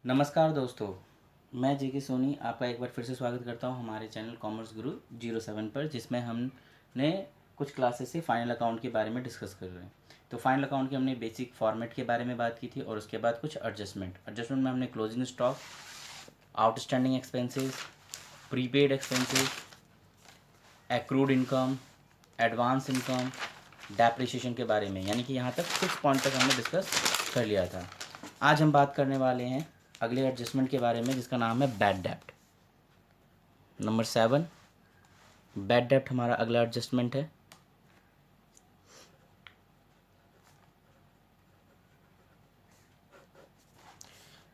नमस्कार दोस्तों, मैं जेके सोनी आपका एक बार फिर से स्वागत करता हूं हमारे चैनल कॉमर्स गुरु 07 पर, जिसमें हमने कुछ क्लासेस से फाइनल अकाउंट के बारे में डिस्कस कर रहे हैं। तो फाइनल अकाउंट के हमने बेसिक फॉर्मेट के बारे में बात की थी और उसके बाद कुछ एडजस्टमेंट में हमने closing stock, outstanding expenses, prepaid expenses, accrued income, advance income, depreciation के बारे में, यानी कि यहाँ तक 6 पॉइंट तक हमने डिस्कस कर लिया था। आज हम बात करने वाले हैं अगले एडजस्टमेंट के बारे में, जिसका नाम है बैड डेप्ट। नंबर 7, बैड डेप्ट हमारा अगला एडजस्टमेंट है।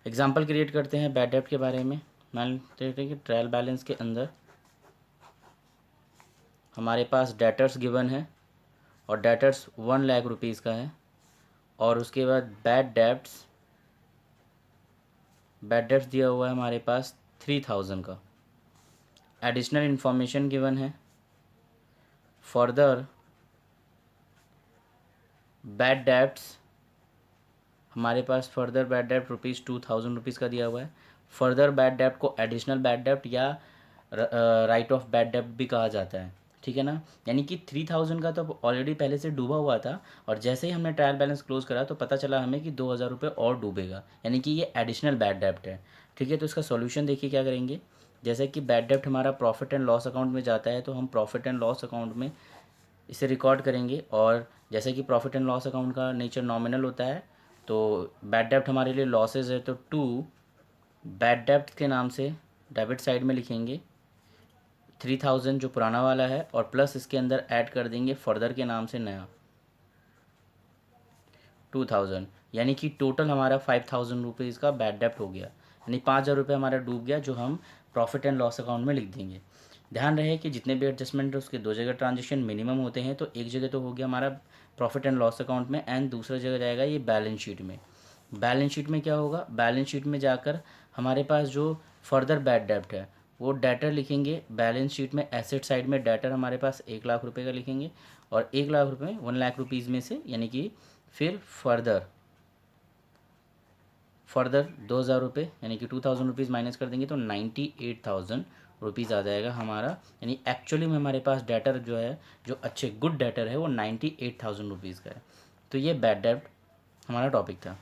एग्जाम्पल क्रिएट करते हैं बैड डेप्ट के बारे में। मान लेते हैं कि ट्रायल बैलेंस के अंदर हमारे पास डेटर्स गिवन है और डेटर्स 1,00,000 रुपीज़ का है, और उसके बाद बैड डेप्ट्स दिया हुआ है हमारे पास 3,000 का। एडिशनल इन्फॉर्मेशन गिवन है। फर्दर बैड डेप्ट्स हमारे पास फर्दर बैड डेप्ट ₹2,000 का दिया हुआ है। फर्दर बैड डेप्ट को एडिशनल बैड डेप्ट या राइट ऑफ बैड डेप्ट भी कहा जाता है, ठीक है ना। यानी कि 3,000 का तो ऑलरेडी पहले से डूबा हुआ था, और जैसे ही हमने ट्रायल बैलेंस क्लोज करा तो पता चला हमें कि 2,000 रुपये और डूबेगा, यानी कि ये एडिशनल बैड डेप्ट है, ठीक है। तो इसका सॉल्यूशन देखिए क्या करेंगे। जैसे कि बैड डेप्ट हमारा प्रॉफिट एंड लॉस अकाउंट में जाता है, तो हम प्रॉफिट एंड लॉस अकाउंट में इसे रिकॉर्ड करेंगे। और जैसे कि प्रॉफिट एंड लॉस अकाउंट का नेचर नॉमिनल होता है, तो बैड डेप्ट हमारे लिए लॉसेज है, तो टू बैड डेप्ट के नाम से डेबिट साइड में लिखेंगे 3,000 जो पुराना वाला है, और प्लस इसके अंदर ऐड कर देंगे फर्दर के नाम से नया 2,000, यानी कि टोटल हमारा 5,000 रुपीज़ का बैड डेप्ट हो गया, यानी 5,000 रुपये हमारा डूब गया, जो हम प्रॉफिट एंड लॉस अकाउंट में लिख देंगे। ध्यान रहे कि जितने भी एडजस्टमेंट है उसके 2 जगह ट्रांजेक्शन मिनिमम होते हैं, तो एक जगह तो हो गया हमारा प्रॉफिट एंड लॉस अकाउंट में, एंड दूसरा जगह जाएगा ये बैलेंस शीट में। बैलेंस शीट में क्या होगा, बैलेंस शीट में जाकर हमारे पास जो फर्दर बैड डेप्ट है वो डेटर लिखेंगे। बैलेंस शीट में एसेट साइड में डेटर हमारे पास 1,00,000 रुपये का लिखेंगे, और 1,00,000 रुपये 1,00,000 रुपीज़ में से, यानी कि फिर फर्दर 2,000 रुपये, यानी कि 2,000 रुपीज़ माइनस कर देंगे तो 98,000 रुपीज़ आ जाएगा हमारा। यानी एक्चुअली में हमारे पास डेटर जो है, जो अच्छे गुड डेटर है, वो 98,000 रुपीज़ का है। तो ये बैड डेप्ट हमारा टॉपिक था।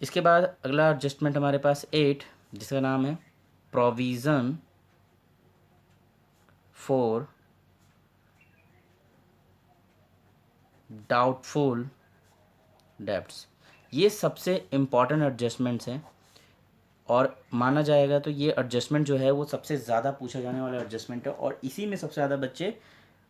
इसके बाद अगला एडजस्टमेंट हमारे पास 8, जिसका नाम है प्रोविज़न फॉर डाउटफुल डेब्ट्स। ये सबसे इम्पॉर्टेंट एडजस्टमेंट्स हैं, और माना जाएगा तो ये एडजस्टमेंट जो है वो सबसे ज़्यादा पूछा जाने वाला एडजस्टमेंट है, और इसी में सबसे ज़्यादा बच्चे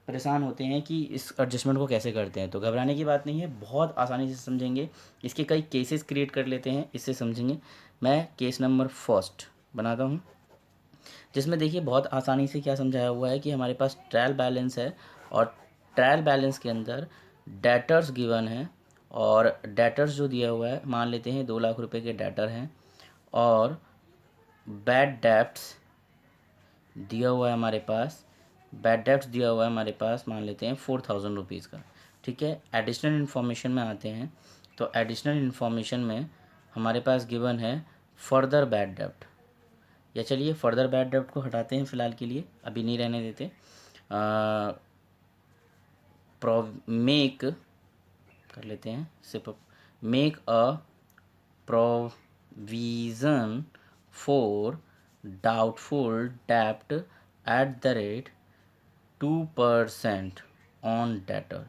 परेशान होते हैं कि इस एडजस्टमेंट को कैसे करते हैं। तो घबराने की बात नहीं है, बहुत आसानी से समझेंगे। इसके कई केसेस क्रिएट कर लेते हैं, इससे समझेंगे। मैं केस नंबर फर्स्ट बनाता हूँ, जिसमें देखिए बहुत आसानी से क्या समझाया हुआ है कि हमारे पास ट्रायल बैलेंस है, और ट्रायल बैलेंस के अंदर डेटर्स गिवन है, और डेटर्स जो दिया हुआ है मान लेते हैं 2,00,000 रुपये के डेटर हैं, और बैड डेप्ट्स दिया हुआ है हमारे पास, बैड डेप्ट्स दिया हुआ है हमारे पास, मान लेते हैं 4,000 रुपीज़ का, ठीक है। एडिशनल इन्फॉर्मेशन में आते हैं, तो एडिशनल इन्फॉर्मेशन में हमारे पास गिवन है फर्दर बैड डेप्ट, या चलिए फर्दर बैड डेप्ट को हटाते हैं फ़िलहाल के लिए, अभी नहीं रहने देते। मेक कर लेते हैं सिर्फ, make a provision for doubtful डेप्ट @2% ऑन डेटर।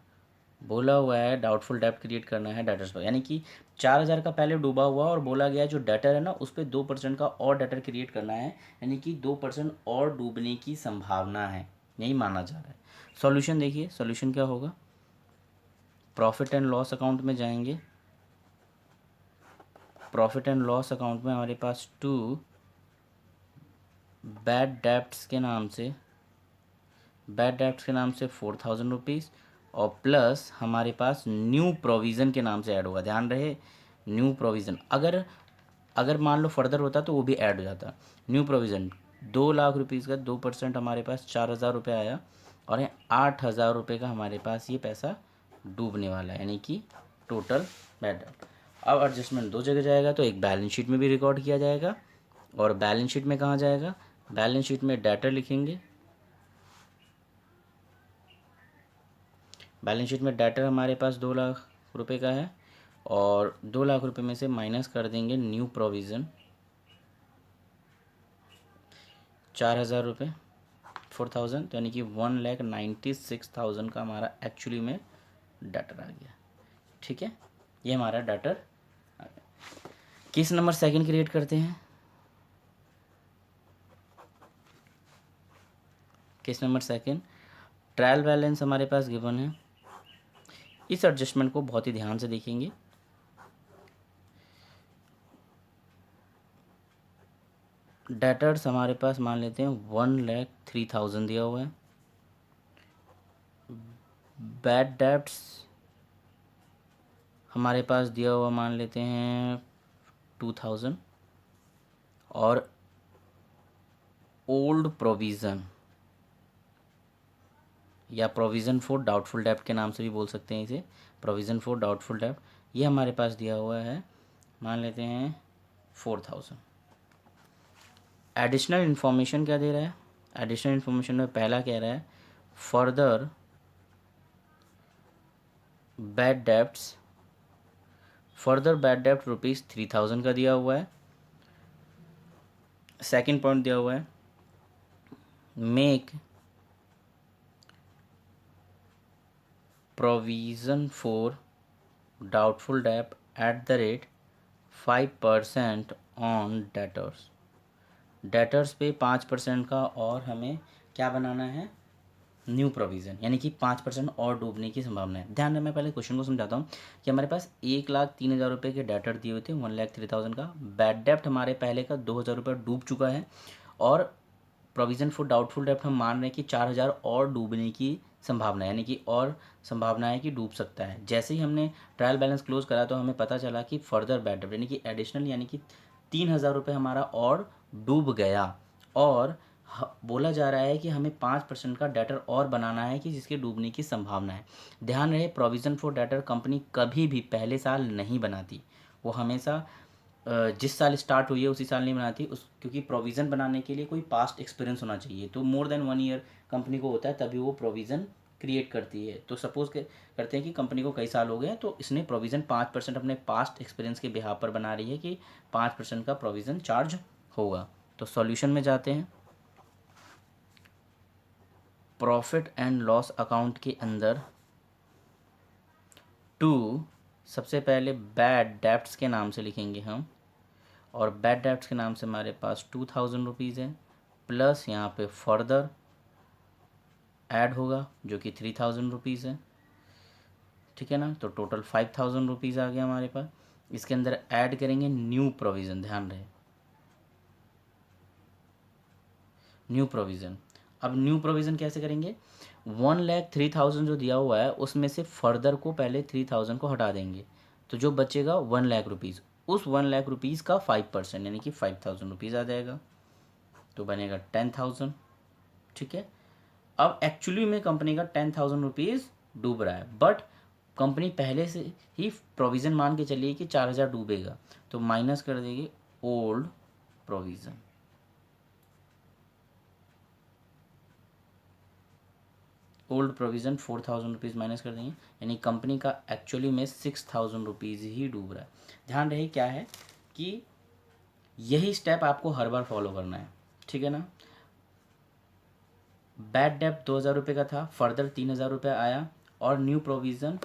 बोला हुआ है डाउटफुल डेप्ट क्रिएट करना है डेटर्स पर, यानी कि 4,000 का पहले डूबा हुआ, और बोला गया जो डेटर है ना उस पर 2% का और डेटर क्रिएट करना है, यानी कि 2% और डूबने की संभावना है, यही माना जा रहा है। सॉल्यूशन देखिए, सॉल्यूशन क्या होगा। प्रॉफिट एंड लॉस अकाउंट में जाएंगे, प्रॉफिट एंड लॉस अकाउंट में हमारे पास बैड डेप्ट्स के नाम से 4,000 रुपीज़, और प्लस हमारे पास न्यू प्रोविज़न के नाम से ऐड होगा। ध्यान रहे, न्यू प्रोविज़न, अगर अगर मान लो फर्दर होता तो वो भी ऐड हो जाता। न्यू प्रोविज़न 2,00,000 रुपीज़ का 2% हमारे पास 4,000 रुपये आया, और ये 8,000 रुपये का हमारे पास ये पैसा डूबने वाला है, यानी कि टोटल बैड डेप्ट। अब एडजस्टमेंट दो जगह जाएगा, तो एक बैलेंस शीट में भी रिकॉर्ड किया जाएगा, और बैलेंस शीट में कहाँ जाएगा, बैलेंस शीट में डेटर लिखेंगे। बैलेंस शीट में डेटर हमारे पास 2 लाख रुपए का है, और 2 लाख रुपए में से माइनस कर देंगे न्यू प्रोविज़न 4,000 रुपये, 4,000, तो यानी कि 1,96,000 का हमारा एक्चुअली में डेटर आ गया। ठीक है, ये हमारा डेटर आ गया। केस नंबर सेकंड क्रिएट करते हैं। Case number second, trial balance हमारे पास गिवन है। इस एडजस्टमेंट को बहुत ही ध्यान से देखेंगे। डेटर्स हमारे पास मान लेते हैं 1,03,000 दिया हुआ है। बैड डेब्ट्स हमारे पास दिया हुआ मान लेते हैं 2,000, और ओल्ड प्रोविज़न या प्रोविज़न फॉर डाउटफुल डेब्ट के नाम से भी बोल सकते हैं इसे, प्रोविज़न फॉर डाउटफुल डेब्ट, ये हमारे पास दिया हुआ है, मान लेते हैं 4,000। एडिशनल इन्फॉर्मेशन क्या दे रहा है, एडिशनल इन्फॉर्मेशन में पहला कह रहा है further bad debts, further bad डेब्ट ₹3,000 का दिया हुआ है। सेकंड पॉइंट दिया हुआ है मेक प्रोविज़न फॉर डाउटफुल डेब्ट @ 5% ऑन डेटर्स। डेटर्स पे 5% का और हमें क्या बनाना है, न्यू प्रोविज़न, यानी कि 5% और डूबने की संभावना है। ध्यान रहे, मैं पहले क्वेश्चन को समझाता हूँ कि हमारे पास 1,03,000 रुपये के डेटर दिए हुए थे, 1,03,000 का। बैड डेप्ट हमारे पहले का 2,000 रुपये डूब चुका है, और प्रोविज़न फॉर डाउटफुल डेप्ट हम मान रहे हैं कि 4,000 और डूबने की संभावना है, यानी कि और संभावना है कि डूब सकता है। जैसे ही हमने ट्रायल बैलेंस क्लोज करा तो हमें पता चला कि फर्दर बैड डेप्ट यानी कि एडिशनल, यानी कि 3,000 रुपये हमारा और डूब गया, और बोला जा रहा है कि हमें 5% का डेटर और बनाना है कि जिसके डूबने की संभावना है। ध्यान रहे, प्रोविज़न फॉर डेटर कंपनी कभी भी पहले साल नहीं बनाती, वो हमेशा जिस साल स्टार्ट हुई है उसी साल नहीं बनाती, उस क्योंकि प्रोविज़न बनाने के लिए कोई पास्ट एक्सपीरियंस होना चाहिए, तो मोर देन 1 ईयर कंपनी को होता है, तभी वो प्रोविज़न क्रिएट करती है। तो सपोज करते हैं कि कंपनी को कई साल हो गए हैं, तो इसने प्रोविज़न 5% अपने पास्ट एक्सपीरियंस के बिहाफ पर बना रही है कि 5% का प्रोविज़न चार्ज होगा। तो सॉल्यूशन में जाते हैं। प्रॉफिट एंड लॉस अकाउंट के अंदर सबसे पहले बैड डेब्ट्स के नाम से लिखेंगे हम, और बैड डेब्ट्स के नाम से हमारे पास 2,000 रुपीज़ है, प्लस यहाँ पे फर्दर ऐड होगा जो कि 3,000 रुपीज़ है। ठीक है ना, तो टोटल 5,000 रुपीज़ आ गया हमारे पास। इसके अंदर ऐड करेंगे न्यू प्रोविज़न, ध्यान रहे न्यू प्रोविज़न। अब न्यू प्रोविज़न कैसे करेंगे, 1,03,000 जो दिया हुआ है उसमें से फर्दर को पहले 3,000 को हटा देंगे, तो जो बचेगा 1,00,000 रुपीज़, उस 1,00,000 रुपीज़ का 5% यानी कि 5,000 रुपीज़ आ जाएगा, तो बनेगा 10,000। ठीक है, अब एक्चुअली में कंपनी का 10,000 रुपीज़ डूब रहा है, बट कंपनी पहले से ही प्रोविज़न मान के चलिए कि 4,000 डूबेगा, तो माइनस कर देंगे old provision. Old provision 4,000 rupees minus कर देंगे, यानी कंपनी का एक्चुअली में 6,000 रुपीज़ ही डूब रहा है। ध्यान रहे क्या है कि यही स्टेप आपको हर बार फॉलो करना है। ठीक है ना, बैड डेब्ट 2,000 रुपये का था, फर्दर 3,000 रुपये आया, और न्यू प्रोविज़न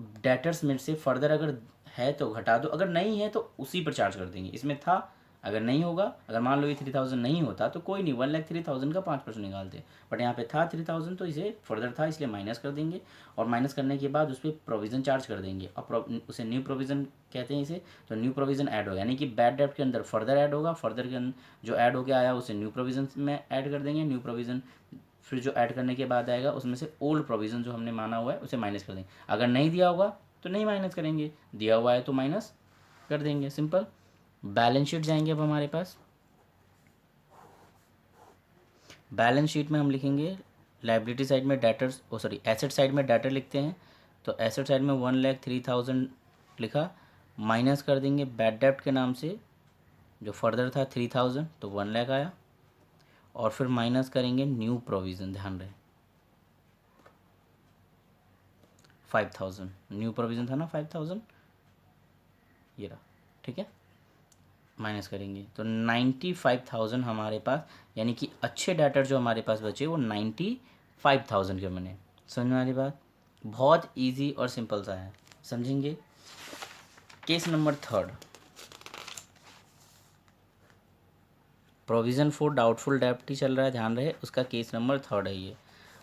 डेटर्स में से फर्दर अगर है तो घटा दो, अगर नहीं है तो उसी पर चार्ज कर देंगे। इसमें था, अगर नहीं होगा, अगर मान लो ये 3,000 नहीं होता तो कोई नहीं, 1,03,000 का 5% निकालते, बट यहाँ पे था 3,000 तो इसे फर्दर था इसलिए माइनस कर देंगे, और माइनस करने के बाद उस पर प्रोविज़न चार्ज कर देंगे, और उसे न्यू प्रोविज़न कहते हैं इसे, तो न्यू प्रोविज़न ऐड होगा, यानी कि बैड डेब्ट के अंदर फर्दर ऐड होगा, फर्दर के अंदर जो ऐड होकर आया उसे न्यू प्रोविज़न में ऐड कर देंगे, न्यू प्रोविज़न फिर जो ऐड करने के बाद आएगा उसमें से ओल्ड प्रोविज़न जो हमने माना हुआ है उसे माइनस कर देंगे। अगर नहीं दिया होगा तो नहीं माइनस करेंगे, दिया हुआ है तो माइनस कर देंगे, सिंपल। बैलेंस शीट जाएंगे अब हमारे पास। बैलेंस शीट में हम लिखेंगे लाइबिलिटी साइड में डेटर्स, एसेट साइड में डेटर लिखते हैं, तो एसेट साइड में 1,03,000 लिखा, माइनस कर देंगे बैड डेप्ट के नाम से जो फर्दर था 3000, तो 1 लाख आया। और फिर माइनस करेंगे न्यू प्रोविज़न, ध्यान रहे 5000, न्यू प्रोविज़न था ना 5000, ये रहा, ठीक है। माइनस करेंगे तो 95,000 हमारे पास, यानी कि अच्छे डेटर जो हमारे पास बचे वो 95,000 के बने। समझ में आ रही बात? बहुत इजी और सिंपल सा है, समझेंगे। Case number 3, provision for doubtful डेब्ट ही चल रहा है, ध्यान रहे, उसका केस नंबर 3 है ये।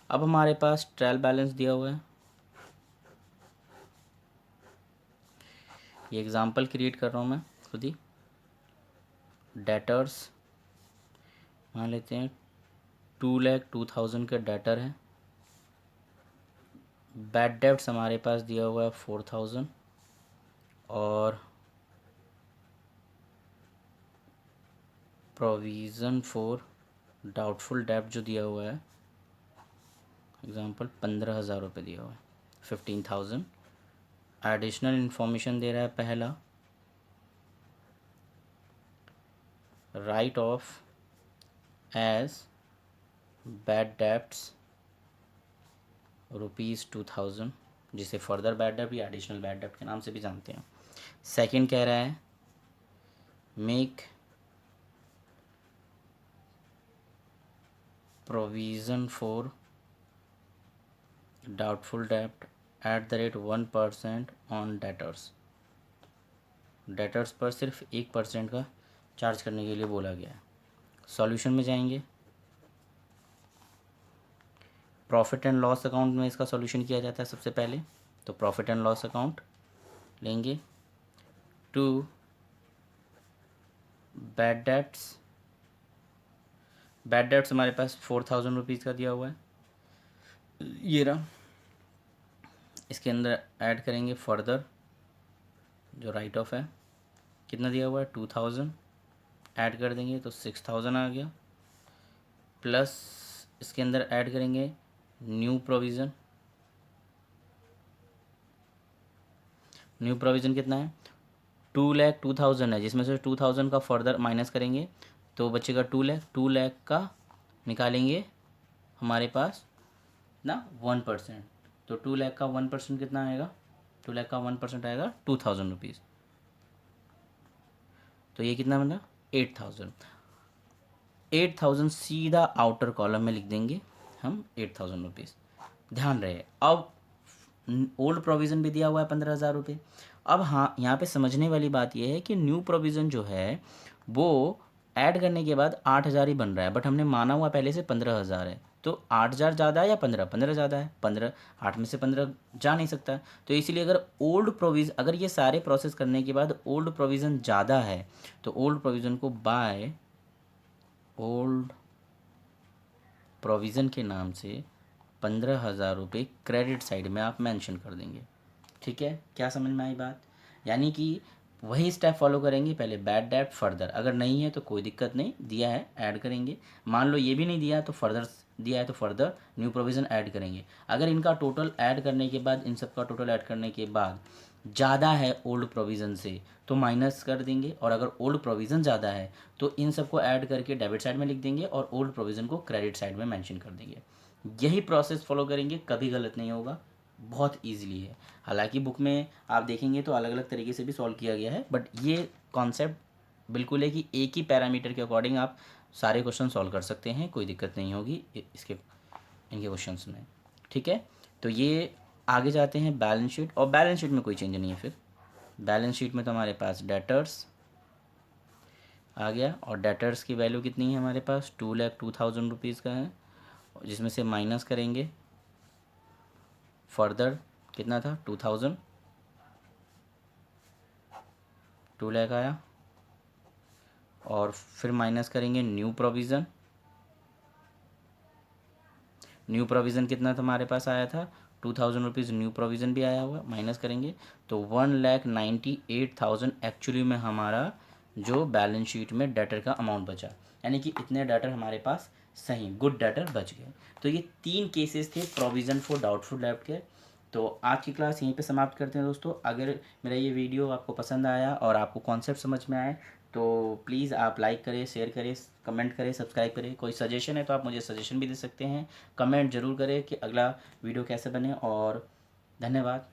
अब हमारे पास ट्रायल बैलेंस दिया हुआ है, ये एग्जांपल क्रिएट कर रहा हूँ मैं खुद ही। डेटर्स मान लेते हैं 2,02,000 का डेटर है। बैड डेब्ट्स हमारे पास दिया हुआ है 4,000 और प्रोविज़न फॉर डाउटफुल डेब्ट जो दिया हुआ है एग्जांपल 15,000 रुपये दिया हुआ है, 15,000। एडिशनल इन्फॉर्मेशन दे रहा है पहला, write off as bad debts ₹2,000, जिसे फर्दर बैड डेब्ट या एडिशनल बैड डेब्ट के नाम से भी जानते हैं। सेकंड कह रहा है मेक प्रोविज़न फॉर डाउटफुल डेब्ट @ 1% ऑन डेटर्स। डेटर्स पर सिर्फ 1% का चार्ज करने के लिए बोला गया है। सॉल्यूशन में जाएंगे, प्रॉफिट एंड लॉस अकाउंट में इसका सॉल्यूशन किया जाता है सबसे पहले। तो प्रॉफिट एंड लॉस अकाउंट लेंगे, two bad debts, bad debts हमारे पास 4,000 रुपीज़ का दिया हुआ है, ये रहा। इसके अंदर ऐड करेंगे फर्दर जो राइट ऑफ है, कितना दिया हुआ है 2,000, ऐड कर देंगे तो 6,000 आ गया। प्लस इसके अंदर ऐड करेंगे न्यू प्रोविज़न, न्यू प्रोविज़न कितना है 2,02,000 है, जिसमें से 2,000 का फर्दर माइनस करेंगे तो बचेगा 2 लाख। 2 लाख का निकालेंगे हमारे पास ना 1%, तो 2 लाख का 1% कितना आएगा, 2 लाख का 1% आएगा 2,000 रुपीज़, तो ये कितना बना 8,000। 8,000 सीधा आउटर कॉलम में लिख देंगे हम 8,000 रुपीज़। ध्यान रहे अब ओल्ड प्रोविज़न भी दिया हुआ है 15,000 रुपये। अब हाँ, यहाँ पे समझने वाली बात यह है कि न्यू प्रोविज़न जो है वो ऐड करने के बाद 8,000 ही बन रहा है, बट हमने माना हुआ पहले से 15,000 है, तो 8,000 ज़्यादा है या 15 ज़्यादा है, 15, 8 में से 15 जा नहीं सकता। तो इसीलिए अगर ओल्ड प्रोविज़न, अगर ये सारे प्रोसेस करने के बाद ओल्ड प्रोविज़न ज़्यादा है तो ओल्ड प्रोविज़न को बाय ओल्ड प्रोविज़न के नाम से 15,000 रुपये क्रेडिट साइड में आप मेंशन कर देंगे। ठीक है, क्या समझ में आई बात? यानी कि वही स्टेप फॉलो करेंगे, पहले बैड डेट फर्दर, अगर नहीं है तो कोई दिक्कत नहीं, दिया है ऐड करेंगे। मान लो ये भी नहीं दिया तो फर्दर दिया है तो फर्दर न्यू प्रोविज़न ऐड करेंगे। अगर इनका टोटल ऐड करने के बाद, इन सब का टोटल ऐड करने के बाद ज़्यादा है ओल्ड प्रोविज़न से तो माइनस कर देंगे, और अगर ओल्ड प्रोविज़न ज़्यादा है तो इन सबको ऐड करके डेबिट साइड में लिख देंगे और ओल्ड प्रोविज़न को क्रेडिट साइड में मेंशन कर देंगे। यही प्रोसेस फॉलो करेंगे, कभी गलत नहीं होगा, बहुत ईजिली है। हालांकि बुक में आप देखेंगे तो अलग अलग तरीके से भी सॉल्व किया गया है, बट ये कॉन्सेप्ट बिल्कुल है कि एक ही पैरामीटर के अकॉर्डिंग आप सारे क्वेश्चन सॉल्व कर सकते हैं, कोई दिक्कत नहीं होगी इसके इनके क्वेश्चंस में। ठीक है, तो ये आगे जाते हैं बैलेंस शीट, और बैलेंस शीट में कोई चेंज नहीं है। फिर बैलेंस शीट में तो हमारे पास डेटर्स आ गया, और डेटर्स की वैल्यू कितनी है हमारे पास 2,02,000 रुपीज़ का है, जिसमें से माइनस करेंगे फर्दर कितना था 2,000, 2 लाख आया, और फिर माइनस करेंगे न्यू प्रोविज़न। न्यू प्रोविज़न कितना था हमारे पास आया था 2,000 रुपीज़, न्यू प्रोविज़न भी आया हुआ, माइनस करेंगे तो 1,98,000 एक्चुअली में हमारा जो बैलेंस शीट में डेटर का अमाउंट बचा, यानी कि इतने डेटर हमारे पास सही गुड डेटर बच गए। तो ये 3 केसेस थे प्रोविज़न फॉर डाउटफुल डेब्ट के। तो आज की क्लास यहीं पे समाप्त करते हैं दोस्तों। अगर मेरा ये वीडियो आपको पसंद आया और आपको कॉन्सेप्ट समझ में आए तो प्लीज़ आप लाइक करें, शेयर करें, कमेंट करें, सब्सक्राइब करें। कोई सजेशन है तो आप मुझे सजेशन भी दे सकते हैं। कमेंट ज़रूर करें कि अगला वीडियो कैसे बने। और धन्यवाद।